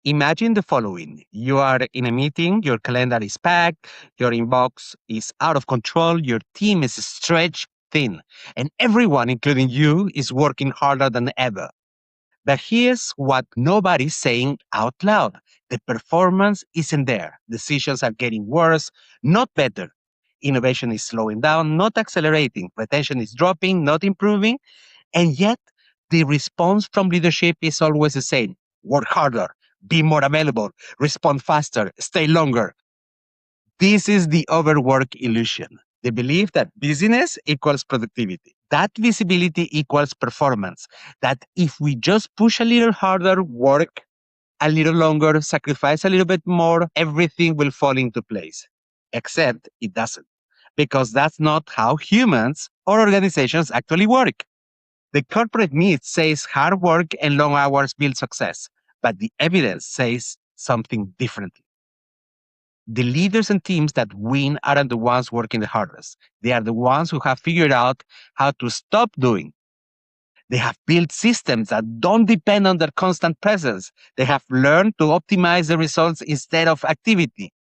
Imagine the following. You are in a meeting, your calendar is packed, your inbox is out of control, your team is stretched thin, and everyone, including you, is working harder than ever. But here's what nobody's saying out loud. The performance isn't there. Decisions are getting worse, not better. Innovation is slowing down, not accelerating. Retention is dropping, not improving. And yet, the response from leadership is always the same: work harder, be more available, respond faster, stay longer. This is the overwork illusion. The belief that busyness equals productivity, that visibility equals performance, that if we just push a little harder, work a little longer, sacrifice a little bit more, everything will fall into place. Except it doesn't, because that's not how humans or organizations actually work. The corporate myth says hard work and long hours build success, but the evidence says something differently. The leaders and teams that win aren't the ones working the hardest. They are the ones who have figured out how to stop doing. They have built systems that don't depend on their constant presence. They have learned to optimize the results instead of activity.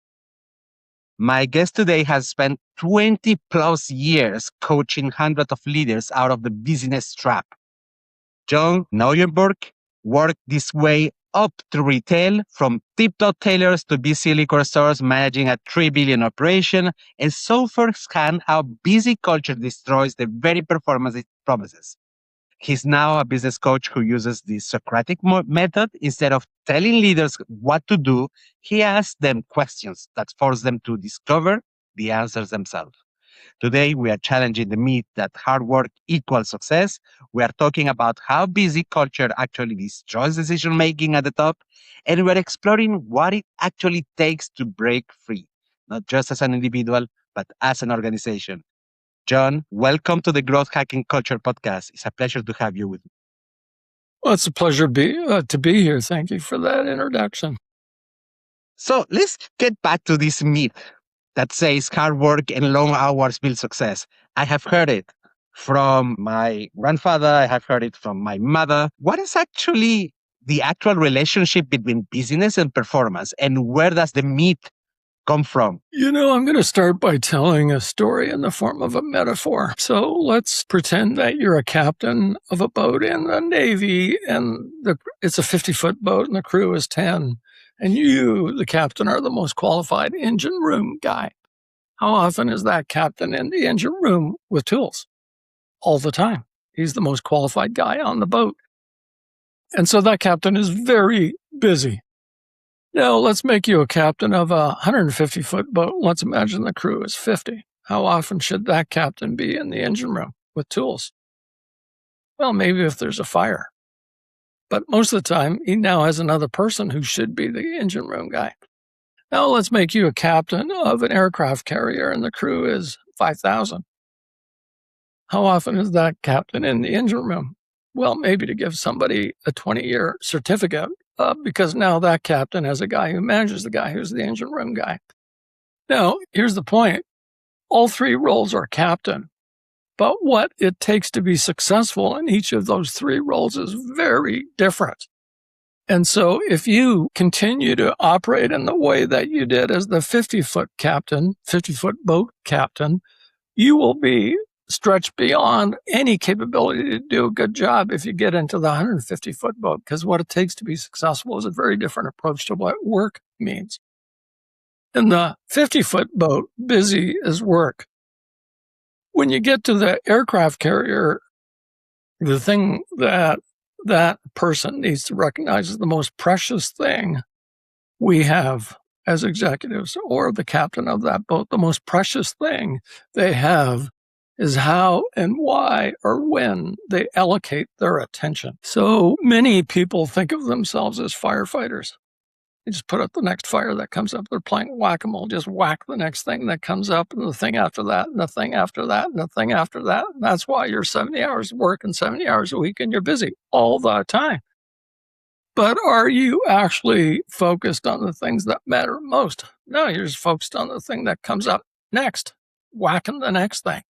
My guest today has spent 20 plus years coaching hundreds of leaders out of the business trap. John Nieuwenburg worked this way up to retail, from tip-top tailors to busy liquor stores, managing a $3 billion operation, and saw firsthand how busy culture destroys the very performance it promises. He's now a business coach who uses the Socratic method. Instead of telling leaders what to do, he asks them questions that force them to discover the answers themselves. Today, we are challenging the myth that hard work equals success. We are talking about how busy culture actually destroys decision making at the top. And we're exploring what it actually takes to break free, not just as an individual, but as an organization. John, welcome to the Growth Hacking Culture podcast. It's a pleasure to have you with me. Well, it's a pleasure to be here. Thank you for that introduction. So let's get back to this myth that says hard work and long hours build success. I have heard it from my grandfather. I have heard it from my mother. What is actually the actual relationship between business and performance, and where does the myth come from? I'm going to start by telling a story in the form of a metaphor. So let's pretend that you're a captain of a boat in the Navy, and it's a 50-foot boat and the crew is 10. And you, the captain, are the most qualified engine room guy. How often is that captain in the engine room with tools? All the time. He's the most qualified guy on the boat. And so that captain is very busy. Now, let's make you a captain of a 150-foot boat. Let's imagine the crew is 50. How often should that captain be in the engine room with tools? Well, maybe if there's a fire. But most of the time, he now has another person who should be the engine room guy. Now, let's make you a captain of an aircraft carrier and the crew is 5,000. How often is that captain in the engine room? Well, maybe to give somebody a 20-year certificate, because now that captain has a guy who manages the guy who's the engine room guy. Now, here's the point. All three roles are captain, but what it takes to be successful in each of those three roles is very different. And so if you continue to operate in the way that you did as the 50-foot captain, 50-foot boat captain, you will be stretched beyond any capability to do a good job if you get into the 150-foot boat, because what it takes to be successful is a very different approach to what work means. In the 50-foot boat, busy is work. When you get to the aircraft carrier, the thing that that person needs to recognize is the most precious thing we have as executives, or the captain of that boat. The most precious thing they have is how and why or when they allocate their attention. So many people think of themselves as firefighters. They just put out the next fire that comes up. They're playing whack-a-mole, just whack the next thing that comes up, and the thing after that, and the thing after that, and the thing after that. And that's why you're 70 hours of work and 70 hours a week, and you're busy all the time. But are you actually focused on the things that matter most? No, you're just focused on the thing that comes up next, whacking the next thing.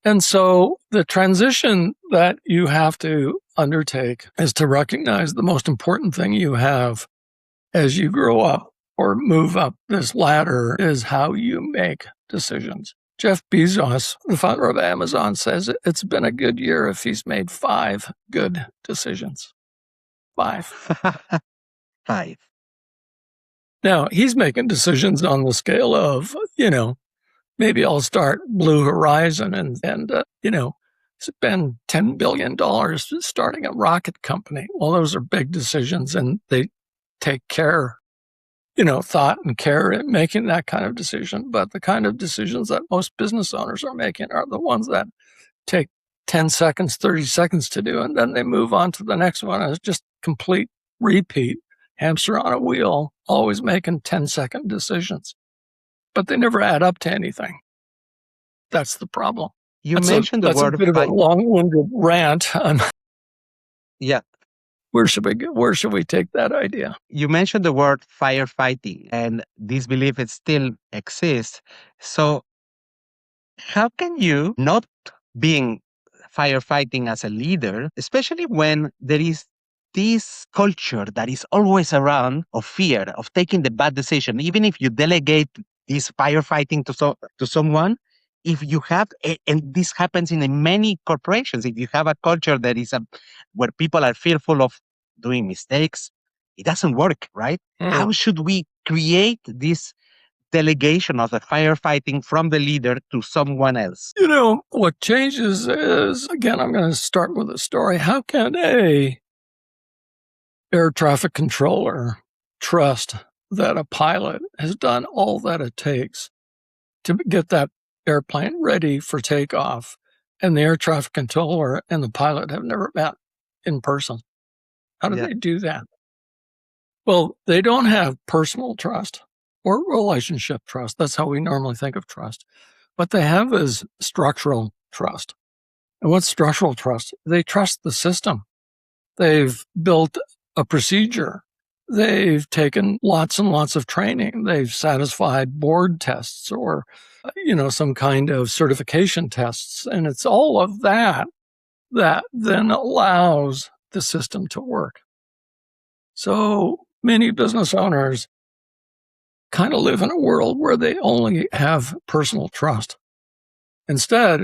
And so the transition that you have to undertake is to recognize the most important thing you have as you grow up or move up this ladder is how you make decisions. Jeff Bezos, the founder of Amazon, says it's been a good year if he's made 5 good decisions. 5. 5. Now, he's making decisions on the scale of, maybe I'll start Blue Horizon and spend $10 billion starting a rocket company. Well, those are big decisions, and they take care, thought and care in making that kind of decision. But the kind of decisions that most business owners are making are the ones that take 10 seconds, 30 seconds to do, and then they move on to the next one. It's just complete repeat, hamster on a wheel, always making 10-second decisions. But they never add up to anything. That's the problem. You mentioned the word. That's a bit of a long-winded rant. Yeah. Where should we take that idea? You mentioned the word firefighting, and this belief it still exists. So how can you not being firefighting as a leader, especially when there is this culture that is always around of fear of taking the bad decision, even if you delegate this firefighting to someone, if you have, and this happens in many corporations, if you have a culture that is where people are fearful of doing mistakes, it doesn't work, right? How should we create this delegation of the firefighting from the leader to someone else? What changes is, again, I'm going to start with a story. How can a air traffic controller trust that a pilot has done all that it takes to get that airplane ready for takeoff, and the air traffic controller and the pilot have never met in person? How do they do that? Well, they don't have personal trust or relationship trust. That's how we normally think of trust. What they have is structural trust. And what's structural trust? They trust the system. They've built a procedure. They've taken lots and lots of training. They've satisfied board tests or, some kind of certification tests. And it's all of that then allows the system to work. So many business owners kind of live in a world where they only have personal trust. Instead,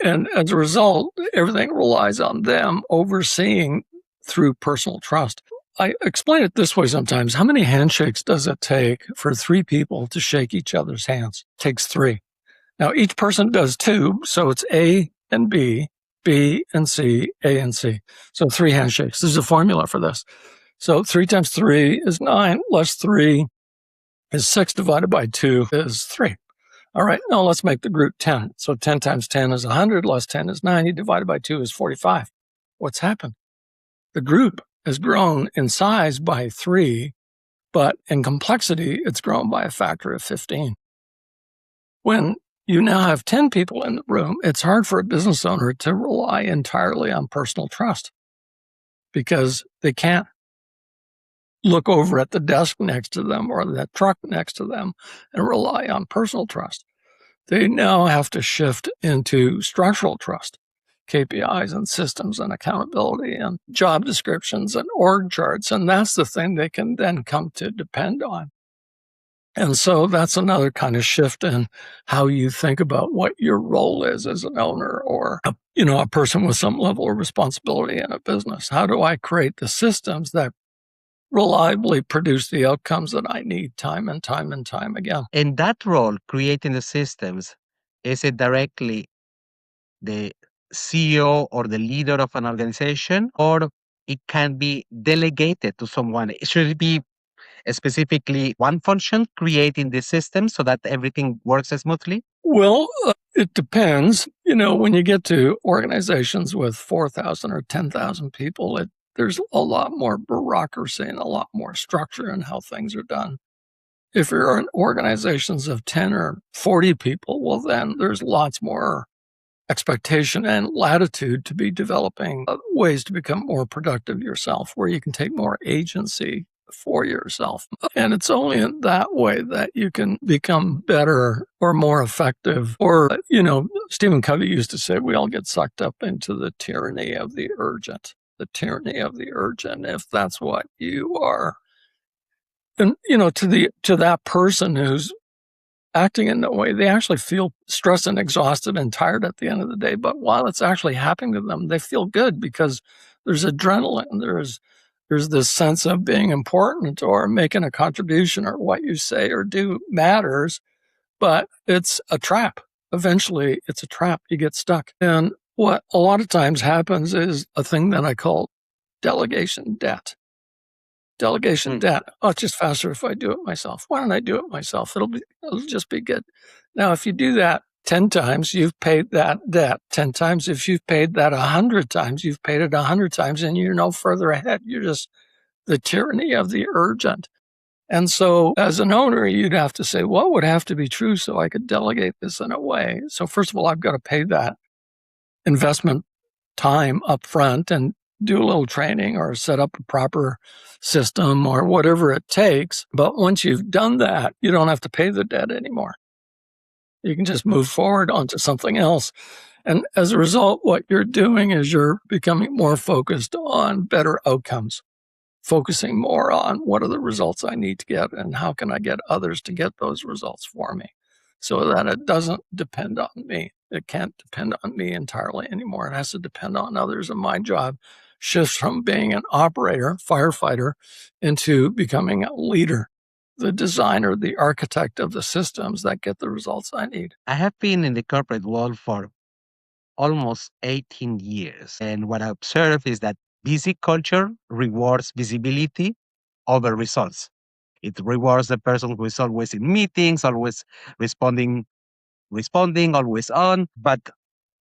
and as a result, everything relies on them overseeing through personal trust. I explain it this way sometimes. How many handshakes does it take for 3 people to shake each other's hands? It takes 3. Now, each person does 2, so it's A and B, B and C, A and C. So 3 handshakes. There's a formula for this. So 3 times 3 is 9, less 3 is 6, divided by 2 is 3. All right, now let's make the group 10. So 10 times 10 is 100, less 10 is 90, divided by 2 is 45. What's happened? The group has grown in size by 3, but in complexity, it's grown by a factor of 15. When you now have 10 people in the room, it's hard for a business owner to rely entirely on personal trust because they can't look over at the desk next to them or the truck next to them and rely on personal trust. They now have to shift into structural trust, KPIs and systems and accountability and job descriptions and org charts. And that's the thing they can then come to depend on. And so that's another kind of shift in how you think about what your role is as an owner or, a person with some level of responsibility in a business. How do I create the systems that reliably produce the outcomes that I need time and time and time again? And that role, creating the systems, is it directly the CEO or the leader of an organization, or it can be delegated to someone? Should it be specifically one function creating the system so that everything works smoothly? Well, it depends. When you get to organizations with 4,000 or 10,000 people, there's a lot more bureaucracy and a lot more structure in how things are done. If you're in organizations of 10 or 40 people, well, then there's lots more expectation and latitude to be developing ways to become more productive yourself, where you can take more agency for yourself. And it's only in that way that you can become better or more effective. Or, Stephen Covey used to say, we all get sucked up into the tyranny of the urgent. The tyranny of the urgent. If that's what you are And, to that person who's acting in that way, they actually feel stressed and exhausted and tired at the end of the day. But while it's actually happening to them, they feel good because there's adrenaline, there's this sense of being important or making a contribution, or what you say or do matters. But it's a trap. Eventually, it's a trap. You get stuck. And what a lot of times happens is a thing that I call delegation debt. Delegation debt. Oh, it's just faster if I do it myself. Why don't I do it myself? It'll just be good. Now, if you do that 10 times, you've paid that debt 10 times. If you've paid that 100 times, you've paid it 100 times, and you're no further ahead. You're just the tyranny of the urgent. And so as an owner, you'd have to say, what would have to be true so I could delegate this in a way? So first of all, I've got to pay that investment time up front and do a little training or set up a proper system or whatever it takes. But once you've done that, you don't have to pay the debt anymore. You can just move forward onto something else. And as a result, what you're doing is you're becoming more focused on better outcomes, focusing more on what are the results I need to get and how can I get others to get those results for me, so that it doesn't depend on me. It can't depend on me entirely anymore. It has to depend on others. And my job shifts from being an operator, firefighter, into becoming a leader, the designer, the architect of the systems that get the results I need. I have been in the corporate world for almost 18 years. And what I observe is that busy culture rewards visibility over results. It rewards the person who is always in meetings, always responding, always on. But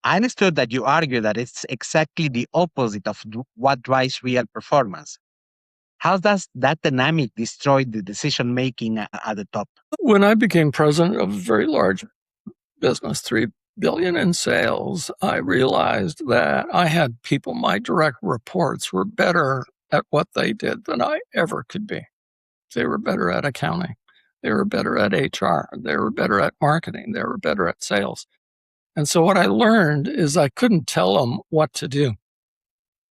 I understood that you argue that it's exactly the opposite of what drives real performance. How does that dynamic destroy the decision making at the top? When I became president of a very large business, 3 billion in sales, I realized that I had people, my direct reports were better at what they did than I ever could be. They were better at accounting. They were better at HR. They were better at marketing. They were better at sales. And so what I learned is I couldn't tell them what to do. In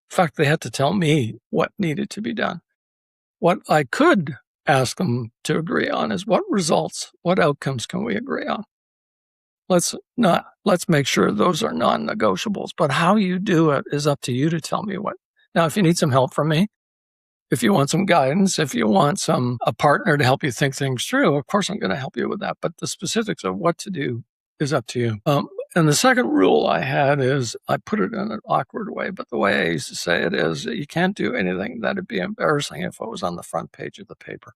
fact, they had to tell me what needed to be done. What I could ask them to agree on is what results, what outcomes can we agree on? Let's make sure those are non-negotiables, but how you do it is up to you to tell me what. Now, if you need some help from me, if you want some guidance, if you want a partner to help you think things through, of course, I'm going to help you with that. But the specifics of what to do is up to you. And the second rule I had is, I put it in an awkward way, but the way I used to say it is, you can't do anything that'd be embarrassing if it was on the front page of the paper,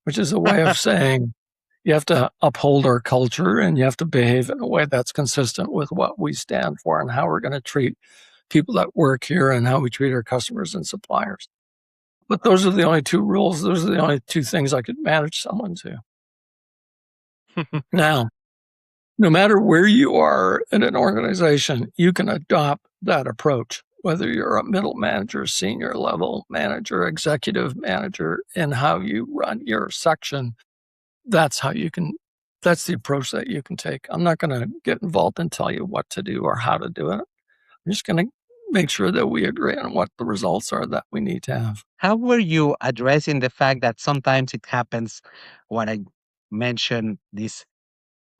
which is a way of saying you have to uphold our culture and you have to behave in a way that's consistent with what we stand for and how we're going to treat people that work here and how we treat our customers and suppliers. But those are the only 2 rules. Those are the only 2 things I could manage someone to. Now, no matter where you are in an organization, you can adopt that approach, whether you're a middle manager, senior level manager, executive manager, and how you run your section. That's the approach that you can take. I'm not going to get involved and tell you what to do or how to do it. I'm just going to make sure that we agree on what the results are that we need to have. How were you addressing the fact that sometimes it happens, what I mentioned, these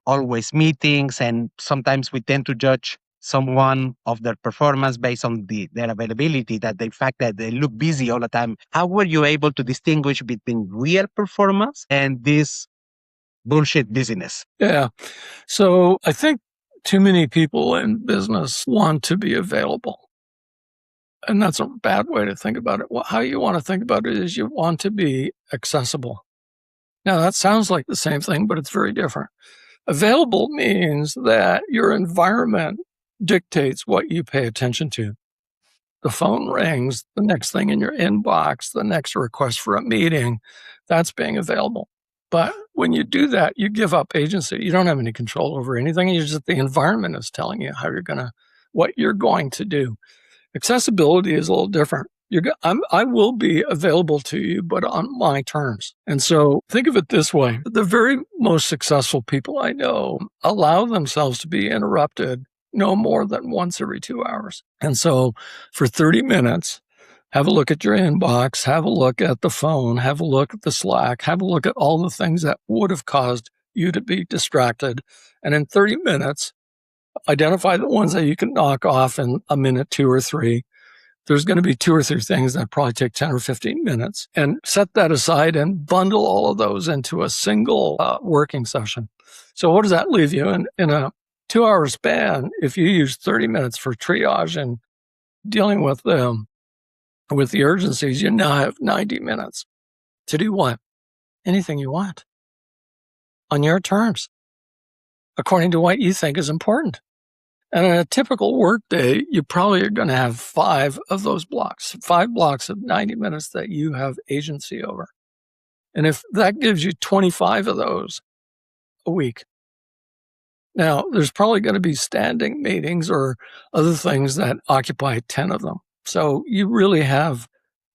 always meetings, and sometimes we tend to judge someone of their performance based on their availability, that the fact that they look busy all the time. How were you able to distinguish between real performance and this bullshit busyness? Yeah. So I think too many people in business want to be available. And that's a bad way to think about it. Well, how you want to think about it is you want to be accessible. Now, that sounds like the same thing, but it's very different. Available means that your environment dictates what you pay attention to. The phone rings, the next thing in your inbox, the next request for a meeting, that's being available. But when you do that, you give up agency. You don't have any control over anything. The environment is telling you what you're going to do. Accessibility is a little different. I will be available to you, but on my terms. And so think of it this way. The very most successful people I know allow themselves to be interrupted no more than once every 2 hours. And so for 30 minutes, Have a look at your inbox, have a look at the phone, have a look at the Slack, have a look at all the things that would have caused you to be distracted. And in 30 minutes, identify the ones that you can knock off in a minute, 2 or 3. There's going to be 2 or 3 things that probably take 10 or 15 minutes, and set that aside and bundle all of those into a single working session. So what does that leave you? In a 2-hour span, if you use 30 minutes for triage and dealing with the urgencies, you now have 90 minutes to do what? Anything you want on your terms, according to what you think is important. And in a typical work day, you probably are going to have 5 of those blocks, 5 blocks of 90 minutes that you have agency over. And if that gives you 25 of those a week, now there's probably going to be standing meetings or other things that occupy 10 of them. So you really have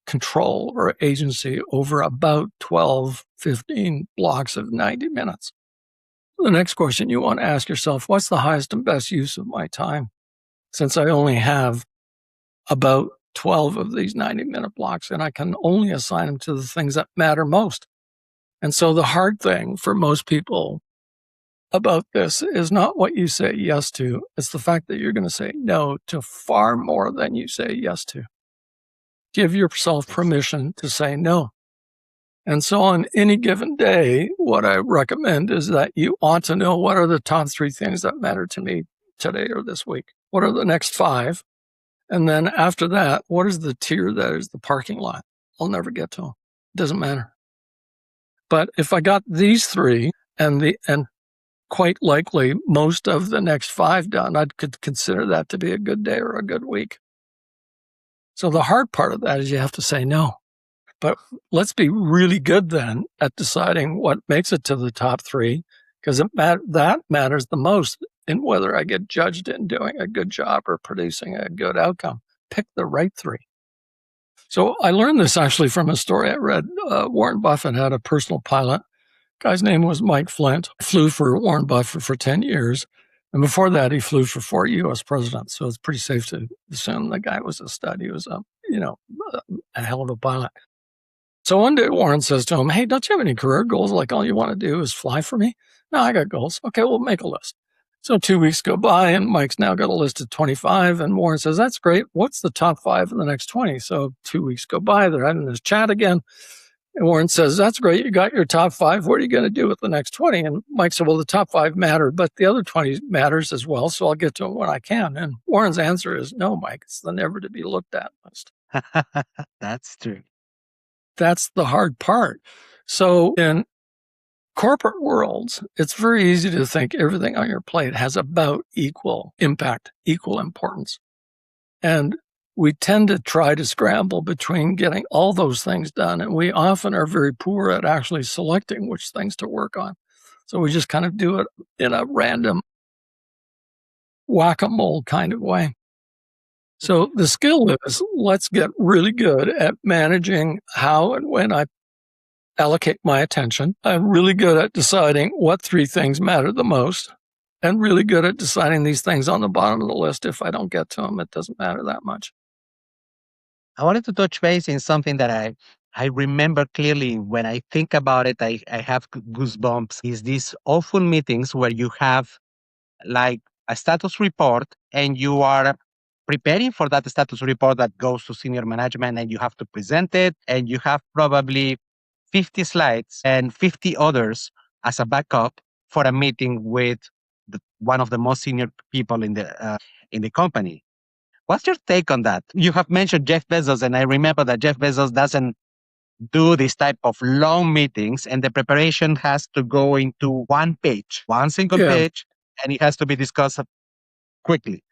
control or agency over about 12, 15 blocks of 90 minutes. The next question you want to ask yourself, what's the highest and best use of my time? Since I only have about 12 of these 90-minute blocks, and I can only assign them to the things that matter most. And so the hard thing for most people about this is not what you say yes to, it's the fact that you're going to say no to far more than you say yes to. Give yourself permission to say no. And so on any given day, what I recommend is that you ought to know what are the top 3 things that matter to me today or this week. What are the next 5? And then after that, what is the tier that is the parking lot? I'll never get to them. It doesn't matter. But if I got these 3 and quite likely most of the next 5 done, I could consider that to be a good day or a good week. So the hard part of that is you have to say no. But let's be really good then at deciding what makes it to the top 3, because that matters the most in whether I get judged in doing a good job or producing a good outcome. Pick the right 3. So I learned this actually from a story I read. Warren Buffett had a personal pilot. Guy's name was Mike Flint. Flew for Warren Buffett for 10 years. And before that, he flew for 4 U.S. presidents. So it's pretty safe to assume the guy was a stud. He was a hell of a pilot. So one day Warren says to him, hey, don't you have any career goals? Like all you want to do is fly for me? No, I got goals. Okay, we'll make a list. So 2 weeks go by and Mike's now got a list of 25. And Warren says, that's great. What's the top 5 in the next 20? So 2 weeks go by. They're having this chat again. And Warren says, that's great. You got your top 5. What are you going to do with the next 20? And Mike said, well, the top 5 matter, but the other 20 matters as well. So I'll get to them when I can. And Warren's answer is, no, Mike, it's the never to be looked at list. That's true. That's the hard part. So in corporate worlds, it's very easy to think everything on your plate has about equal impact, equal importance. And we tend to try to scramble between getting all those things done. And we often are very poor at actually selecting which things to work on. So we just kind of do it in a random whack-a-mole kind of way. So the skill is, let's get really good at managing how and when I allocate my attention. I'm really good at deciding what 3 things matter the most, and really good at deciding these things on the bottom of the list. If I don't get to them, it doesn't matter that much. I wanted to touch base in something that I remember clearly. When I think about it, I have goosebumps. Is these awful meetings where you have like a status report and you are preparing for that status report that goes to senior management and you have to present it, and you have probably 50 slides and 50 others as a backup for a meeting with one of the most senior people in the company. What's your take on that? You have mentioned Jeff Bezos, and I remember that Jeff Bezos doesn't do this type of long meetings, and the preparation has to go into one page, one single page, and it has to be discussed quickly.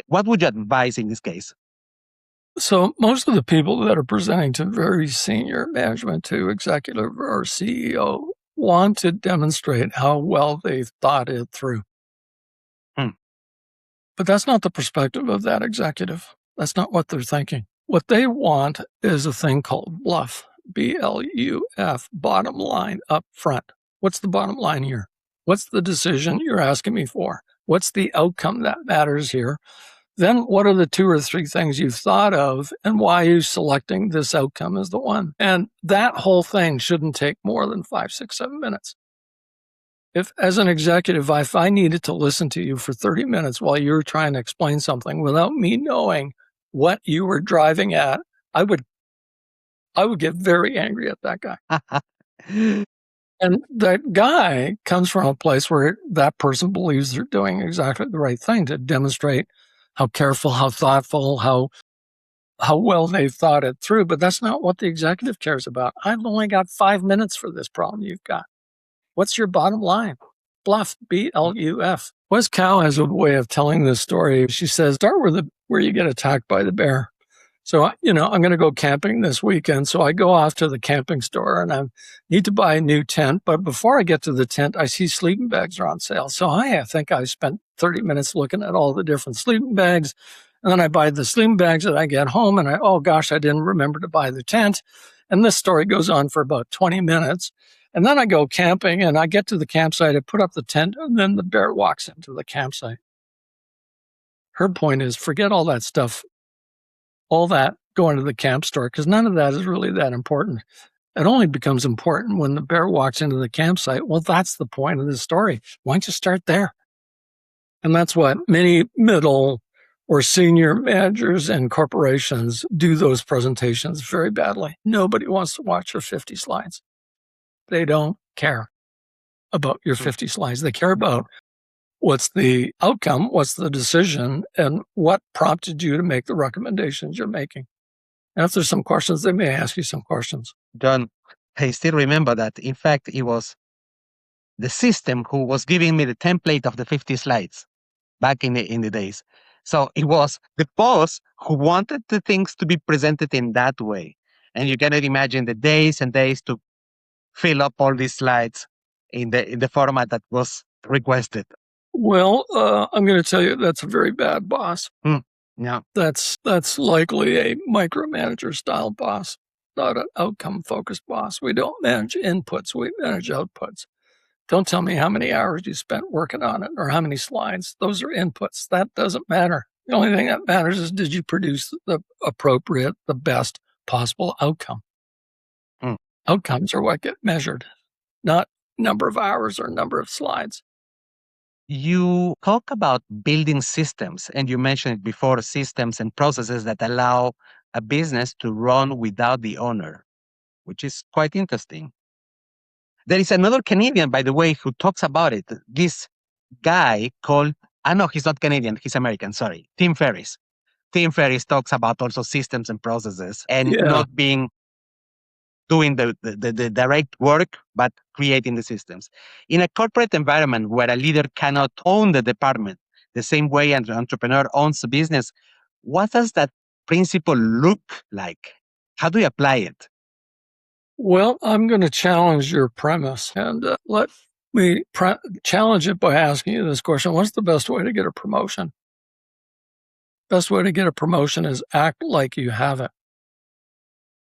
What would you advise in this case? So most of the people that are presenting to very senior management, to executive or CEO, want to demonstrate how well they've thought it through. But that's not the perspective of that executive. That's not what they're thinking. What they want is a thing called BLUF, BLUF, bottom line up front. What's the bottom line here? What's the decision you're asking me for? What's the outcome that matters here? Then what are the 2 or 3 things you've thought of, and why are you selecting this outcome as the one? And that whole thing shouldn't take more than 5, 6, 7 minutes. If, as an executive, if I needed to listen to you for 30 minutes while you were trying to explain something without me knowing what you were driving at, I would get very angry at that guy. And that guy comes from a place where that person believes they're doing exactly the right thing to demonstrate how careful, how thoughtful, how well they've thought it through. But that's not what the executive cares about. I've only got 5 minutes for this problem you've got. What's your bottom line? BLUF, BLUF. Wes Kao has a way of telling this story. She says, start where you get attacked by the bear. So, I'm going to go camping this weekend. So I go off to the camping store and I need to buy a new tent. But before I get to the tent, I see sleeping bags are on sale. So I think I spent 30 minutes looking at all the different sleeping bags. And then I buy the sleeping bags and I get home and oh gosh, I didn't remember to buy the tent. And this story goes on for about 20 minutes. And then I go camping and I get to the campsite, I put up the tent, and then the bear walks into the campsite. Her point is, forget all that stuff, all that going to the camp store, because none of that is really that important. It only becomes important when the bear walks into the campsite. Well, that's the point of the story. Why don't you start there? And that's what many middle or senior managers and corporations do those presentations very badly. Nobody wants to watch your 50 slides. They don't care about your 50 slides. They care about what's the outcome, what's the decision, and what prompted you to make the recommendations you're making. And if there's some questions, they may ask you some questions. John, I still remember that. In fact, it was the system who was giving me the template of the 50 slides back in the days. So it was the boss who wanted the things to be presented in that way. And you cannot imagine the days and days to fill up all these slides in the format that was requested. Well, I'm going to tell you that's a very bad boss. Yeah. That's likely a micromanager style boss, not an outcome focused boss. We don't manage inputs, we manage outputs. Don't tell me how many hours you spent working on it or how many slides. Those are inputs. That doesn't matter. The only thing that matters is, did you produce the appropriate, the best possible outcome? Outcomes are what get measured, not number of hours or number of slides. You talk about building systems, and you mentioned it before, systems and processes that allow a business to run without the owner, which is quite interesting. There is another Canadian, by the way, who talks about it. This guy called, no, he's not Canadian, he's American, sorry, Tim Ferriss. Tim Ferriss talks about also systems and processes and not doing the direct work, but creating the systems. In a corporate environment where a leader cannot own the department the same way an entrepreneur owns a business, what does that principle look like? How do you apply it? Well, I'm going to challenge your premise, and let me challenge it by asking you this question. What's the best way to get a promotion? Best way to get a promotion is act like you have it.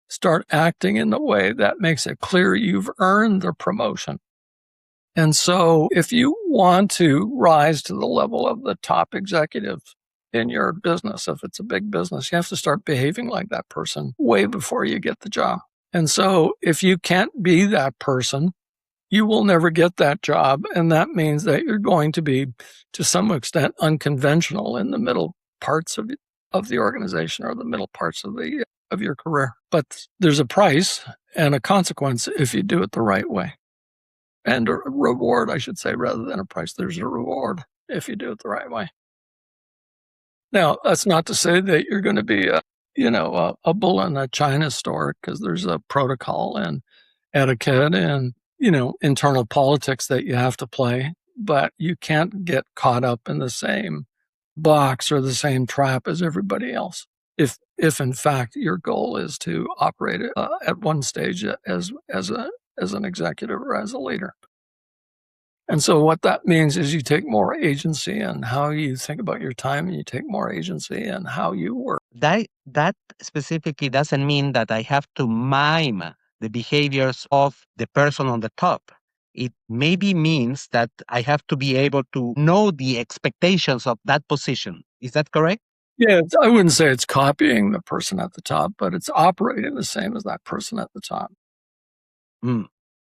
Start acting in the way that makes it clear you've earned the promotion. And so if you want to rise to the level of the top executive in your business, if it's a big business, you have to start behaving like that person way before you get the job. And so if you can't be that person, you will never get that job. And that means that you're going to be, to some extent, unconventional in the middle parts of the organization or the middle parts of your career. But there's a price and a consequence if you do it the right way. And a reward, I should say, rather than a price. There's a reward if you do it the right way. Now, that's not to say that you're going to be a bull in a china store, because there's a protocol and etiquette and, internal politics that you have to play. But you can't get caught up in the same box or the same trap as everybody else. If in fact your goal is to operate at one stage as an executive or as a leader. And so what that means is you take more agency in how you think about your time, and you take more agency in how you work. That specifically doesn't mean that I have to mime the behaviors of the person on the top. It maybe means that I have to be able to know the expectations of that position. Is that correct? Yeah, I wouldn't say it's copying the person at the top, but it's operating the same as that person at the top. Mm,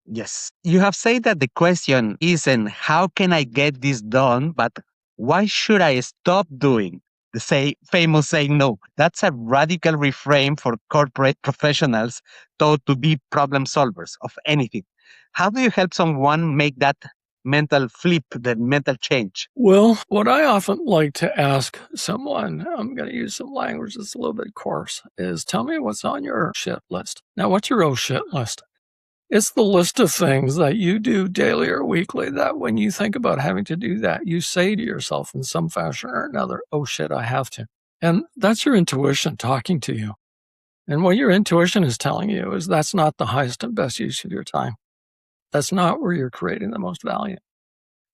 yes. You have said that the question isn't how can I get this done, but why should I stop doing? The famous saying no. That's a radical reframe for corporate professionals thought to be problem solvers of anything. How do you help someone make that mental flip, that mental change? Well, what I often like to ask someone, I'm going to use some language that's a little bit coarse, is tell me what's on your shit list. Now, what's your oh shit list? It's the list of things that you do daily or weekly that when you think about having to do that, you say to yourself in some fashion or another, oh shit, I have to. And that's your intuition talking to you. And what your intuition is telling you is that's not the highest and best use of your time. That's not where you're creating the most value.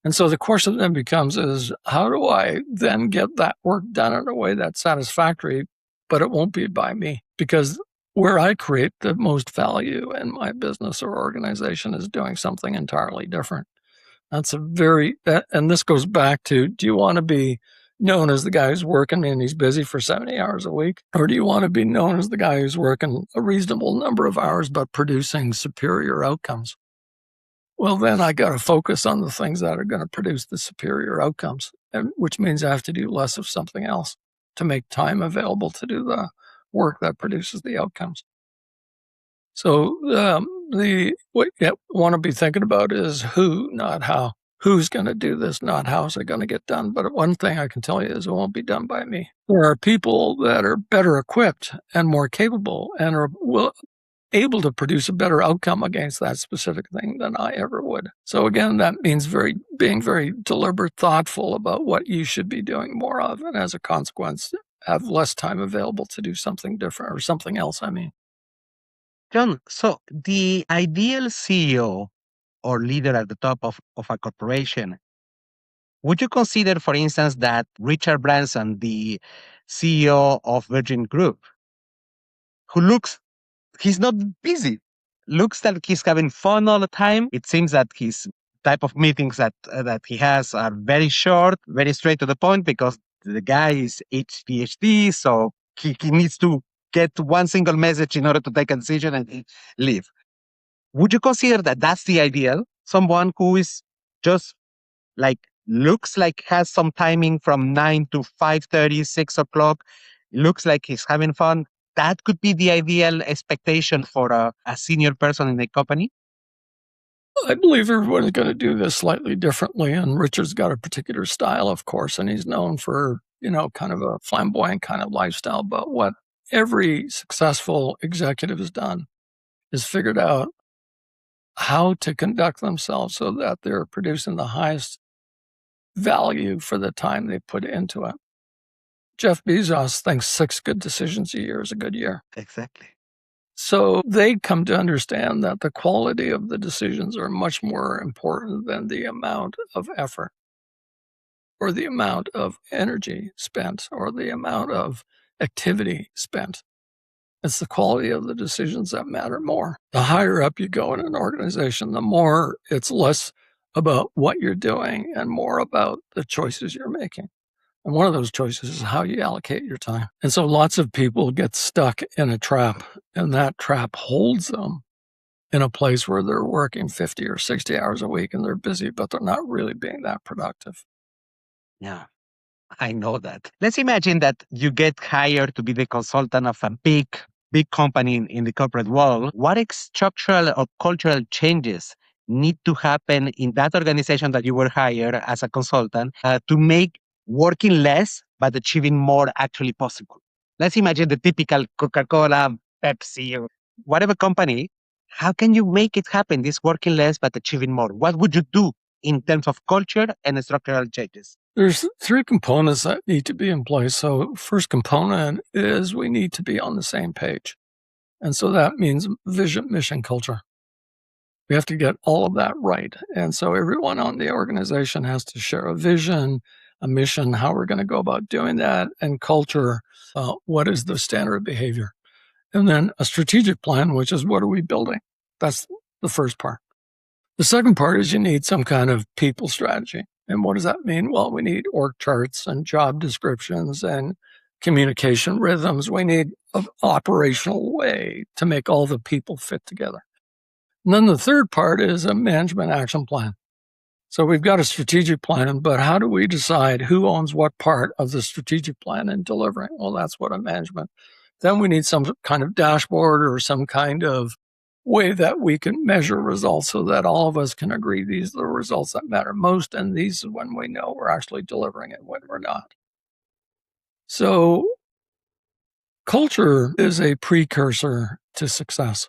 And so the question then becomes is how do I then get that work done in a way that's satisfactory, but it won't be by me? Because where I create the most value in my business or organization is doing something entirely different. That's and this goes back to, do you want to be known as the guy who's working and he's busy for 70 hours a week? Or do you want to be known as the guy who's working a reasonable number of hours, but producing superior outcomes? Well, then I got to focus on the things that are going to produce the superior outcomes, which means I have to do less of something else to make time available to do the work that produces the outcomes. So what you want to be thinking about is who, not how. Who's going to do this, not how is it going to get done. But one thing I can tell you is it won't be done by me. There are people that are better equipped and more capable and are able to produce a better outcome against that specific thing than I ever would. So again, that means being very deliberate, thoughtful about what you should be doing more of, and as a consequence, have less time available to do something different or something else, I mean. John, so the ideal CEO or leader at the top of a corporation, would you consider, for instance, that Richard Branson, the CEO of Virgin Group, who looks he's not busy. Looks like he's having fun all the time. It seems that his type of meetings that he has are very short, very straight to the point because the guy is PhD, so he needs to get one single message in order to take a decision and leave. Would you consider that that's the ideal? Someone who is just like looks like has some timing from 9 to 5:30, 6 o'clock, looks like he's having fun. That could be the ideal expectation for a senior person in the company. I believe everyone's going to do this slightly differently, and Richard's got a particular style, of course, and he's known for, kind of a flamboyant kind of lifestyle. But what every successful executive has done is figured out how to conduct themselves so that they're producing the highest value for the time they put into it. Jeff Bezos thinks 6 good decisions a year is a good year. Exactly. So they come to understand that the quality of the decisions are much more important than the amount of effort or the amount of energy spent or the amount of activity spent. It's the quality of the decisions that matter more. The higher up you go in an organization, the more it's less about what you're doing and more about the choices you're making. And one of those choices is how you allocate your time. And so lots of people get stuck in a trap, and that trap holds them in a place where they're working 50 or 60 hours a week and they're busy, but they're not really being that productive. Yeah, I know that. Let's imagine that you get hired to be the consultant of a big company in the corporate world. What structural or cultural changes need to happen in that organization that you were hired as a consultant to make working less but achieving more actually possible? Let's imagine the typical Coca-Cola, Pepsi, or whatever company. How can you make it happen, this working less but achieving more? What would you do in terms of culture and structural changes? There's 3 components that need to be in place. So first component is we need to be on the same page. And so that means vision, mission, culture. We have to get all of that right. And so everyone on the organization has to share a vision, a mission, how we're going to go about doing that, and culture, what is the standard of behavior. And then a strategic plan, which is what are we building? That's the first part. The second part is you need some kind of people strategy. And what does that mean? Well, we need org charts and job descriptions and communication rhythms. We need an operational way to make all the people fit together. And then the third part is a management action plan. So we've got a strategic plan, but how do we decide who owns what part of the strategic plan and delivering? Well, that's what a management. Then we need some kind of dashboard or some kind of way that we can measure results so that all of us can agree these are the results that matter most. And these are when we know we're actually delivering it, when we're not. So culture is a precursor to success.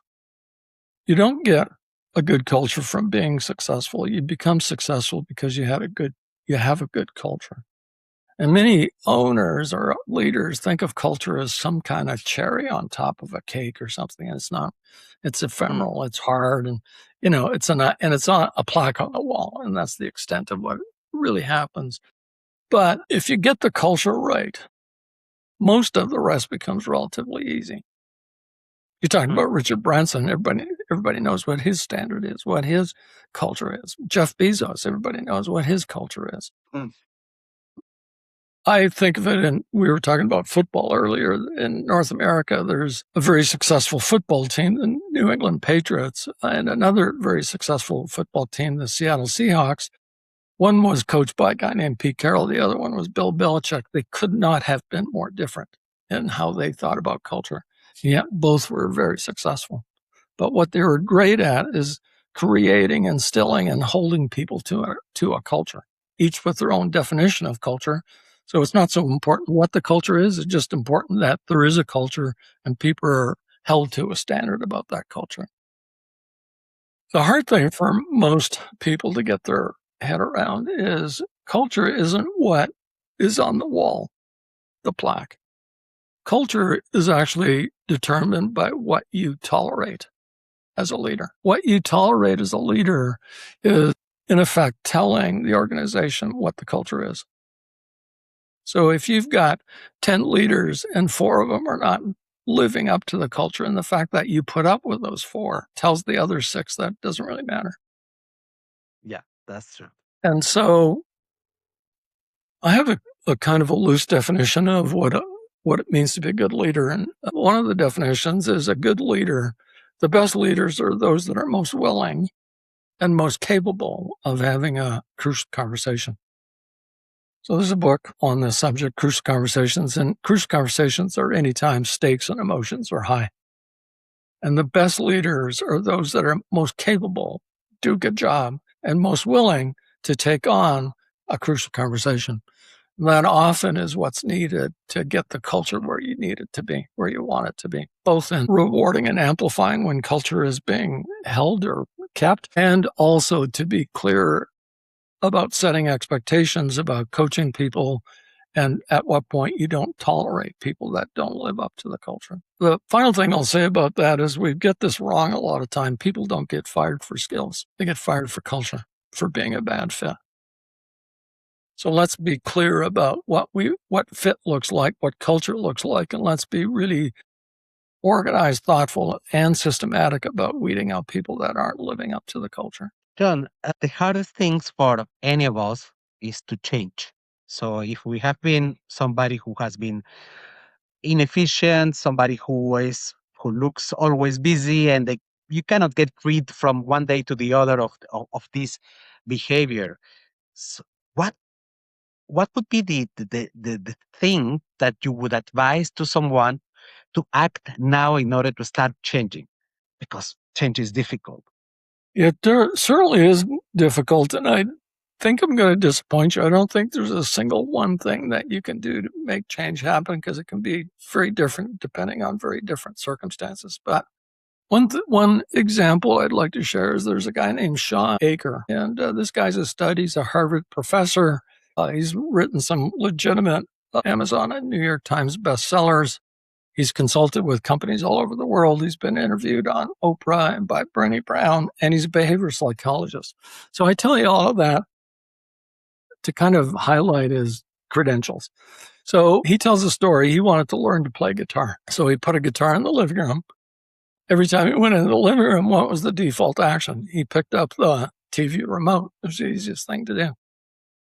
You don't get a good culture from being successful. You become successful because you have a good culture. And many owners or leaders think of culture as some kind of cherry on top of a cake or something. And it's not. It's ephemeral. It's hard, and it's on a plaque on the wall, and that's the extent of what really happens. But if you get the culture right, most of the rest becomes relatively easy. You're talking about Richard Branson. Everybody knows what his standard is, what his culture is. Jeff Bezos, everybody knows what his culture is. I think of it, and we were talking about football earlier. In North America, there's a very successful football team, the New England Patriots, and another very successful football team, the Seattle Seahawks. One was coached by a guy named Pete Carroll. The other one was Bill Belichick. They could not have been more different in how they thought about culture. Yet both were very successful. But what they were great at is creating, instilling, and holding people to a culture, each with their own definition of culture. So it's not so important what the culture is. It's just important that there is a culture and people are held to a standard about that culture. The hard thing for most people to get their head around is culture isn't what is on the wall, the plaque. Culture is actually determined by what you tolerate as a leader. What you tolerate as a leader is, in effect, telling the organization what the culture is. So if you've got 10 leaders and 4 of them are not living up to the culture, and the fact that you put up with those 4 tells the other 6 that doesn't really matter. Yeah, that's true. And so I have a kind of a loose definition of what it means to be a good leader. And one of the definitions is a good leader. The best leaders are those that are most willing and most capable of having a crucial conversation. So there's a book on the subject, Crucial Conversations, and crucial conversations are anytime stakes and emotions are high. And the best leaders are those that are most capable, do a good job, and most willing to take on a crucial conversation. And that often is what's needed to get the culture where you need it to be, where you want it to be, both in rewarding and amplifying when culture is being held or kept, and also to be clear about setting expectations, about coaching people, and at what point you don't tolerate people that don't live up to the culture. The final thing I'll say about that is we get this wrong a lot of time. People don't get fired for skills. They get fired for culture, for being a bad fit. So let's be clear about what fit looks like, what culture looks like, and let's be really organized, thoughtful, and systematic about weeding out people that aren't living up to the culture. John, the hardest things for any of us is to change. So if we have been somebody who has been inefficient, somebody who looks always busy, and you cannot get rid from one day to the other of this behavior. So what would be the thing that you would advise to someone to act now in order to start changing? Because change is difficult. It certainly is difficult, and I think I'm going to disappoint you. I don't think there's a single one thing that you can do to make change happen, because it can be very different depending on very different circumstances. But one example I'd like to share is there's a guy named Sean Aker, and this guy's a study. He's a Harvard professor. He's written some legitimate Amazon and New York Times bestsellers. He's consulted with companies all over the world. He's been interviewed on Oprah and by Brené Brown, and he's a behavioral psychologist. So I tell you all of that to kind of highlight his credentials. So he tells a story. He wanted to learn to play guitar. So he put a guitar in the living room. Every time he went into the living room, what was the default action? He picked up the TV remote. It was the easiest thing to do.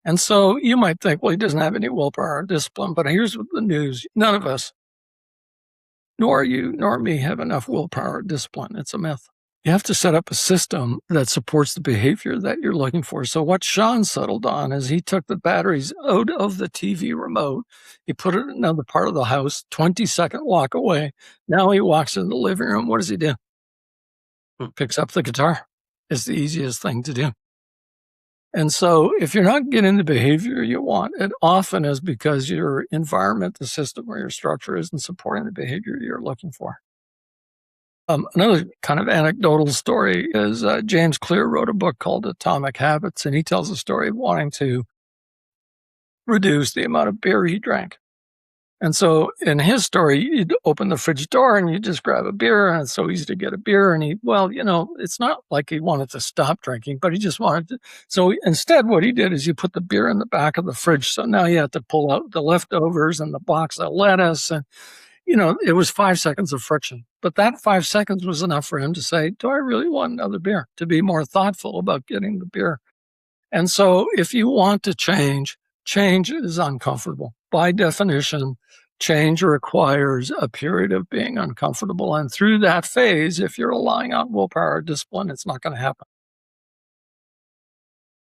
And so you might think, well, he doesn't have any willpower or discipline, but here's the news. None of us, nor you, nor me, have enough willpower or discipline. It's a myth. You have to set up a system that supports the behavior that you're looking for. So what Sean settled on is he took the batteries out of the TV remote. He put it in another part of the house, 20-second walk away. Now he walks in the living room. What does he do? Picks up the guitar. It's the easiest thing to do. And so if you're not getting the behavior you want, it often is because your environment, the system or your structure isn't supporting the behavior you're looking for. Another kind of anecdotal story is James Clear wrote a book called Atomic Habits, and he tells the story of wanting to reduce the amount of beer he drank. And so in his story, you'd open the fridge door and you just grab a beer, and it's so easy to get a beer. And it's not like he wanted to stop drinking, but he just wanted to. So instead, what he did is you put the beer in the back of the fridge. So now you have to pull out the leftovers and the box of lettuce. And, it was 5 seconds of friction. But that 5 seconds was enough for him to say, do I really want another beer? To be more thoughtful about getting the beer. And so if you want to change is uncomfortable. By definition, change requires a period of being uncomfortable. And through that phase, if you're relying on willpower or discipline, it's not going to happen.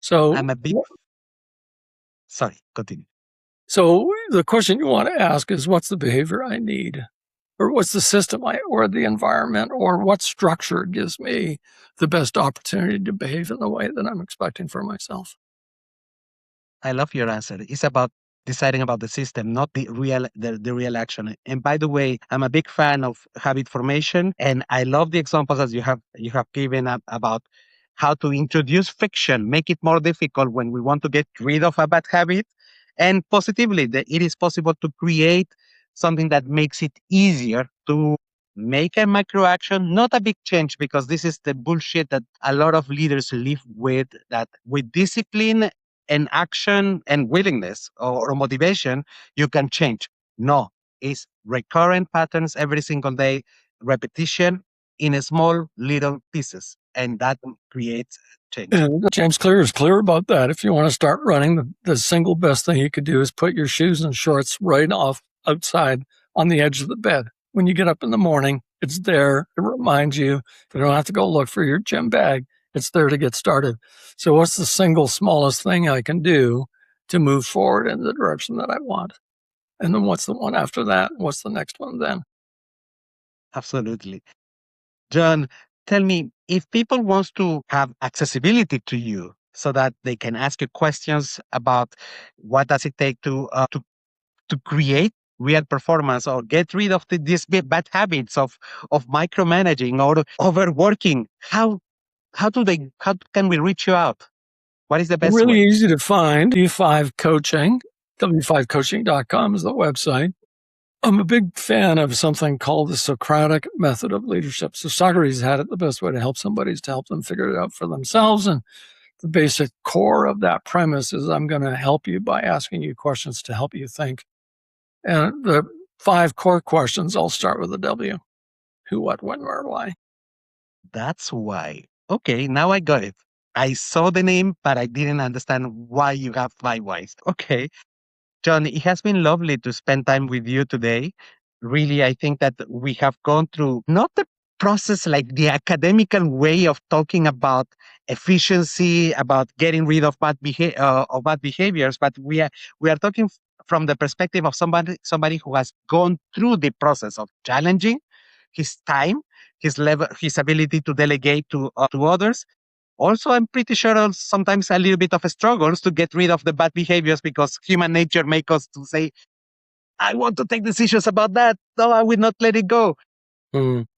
So Sorry, continue. So the question you want to ask is, what's the behavior I need? Or what's the system or the environment, or what structure gives me the best opportunity to behave in the way that I'm expecting for myself? I love your answer. It's about deciding about the system, not the real action. And by the way, I'm a big fan of habit formation, and I love the examples that you have given up about how to introduce friction, make it more difficult when we want to get rid of a bad habit, and positively that it is possible to create something that makes it easier to make a micro action, not a big change, because this is the bullshit that a lot of leaders live with, that with discipline and action and willingness or motivation, you can change. No, it's recurrent patterns every single day, repetition in a small little pieces, and that creates change. And James Clear is clear about that. If you want to start running, the single best thing you could do is put your shoes and shorts right off outside on the edge of the bed. When you get up in the morning, it's there. It reminds you. You don't have to go look for your gym bag. It's there to get started. So what's the single smallest thing I can do to move forward in the direction that I want? And then what's the one after that? What's the next one then? Absolutely. John, tell me, if people want to have accessibility to you so that they can ask you questions about what does it take to create real performance or get rid of these bad habits of micromanaging or overworking, how can we reach you out? What is the best Really way? easy to find. W5 Coaching, w5coaching.com is the website. I'm a big fan of something called the Socratic method of leadership. So Socrates had it. The best way to help somebody is to help them figure it out for themselves. And the basic core of that premise is I'm going to help you by asking you questions to help you think. And the 5 core questions, I'll start with the W. Who, what, when, where, why. That's why. Okay, now I got it. I saw the name, but I didn't understand why you have 5 whys. Okay. John, it has been lovely to spend time with you today. Really, I think that we have gone through not the process like the academical way of talking about efficiency, about getting rid of bad behaviors, but we are talking from the perspective of somebody who has gone through the process of challenging his time, his level, his ability to delegate to others. Also, I'm pretty sure sometimes a little bit of struggles to get rid of the bad behaviors because human nature makes us to say, I want to take decisions about that. No, I will not let it go.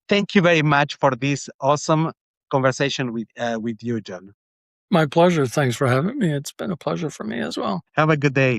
Thank you very much for this awesome conversation with you, John. My pleasure. Thanks for having me. It's been a pleasure for me as well. Have a good day.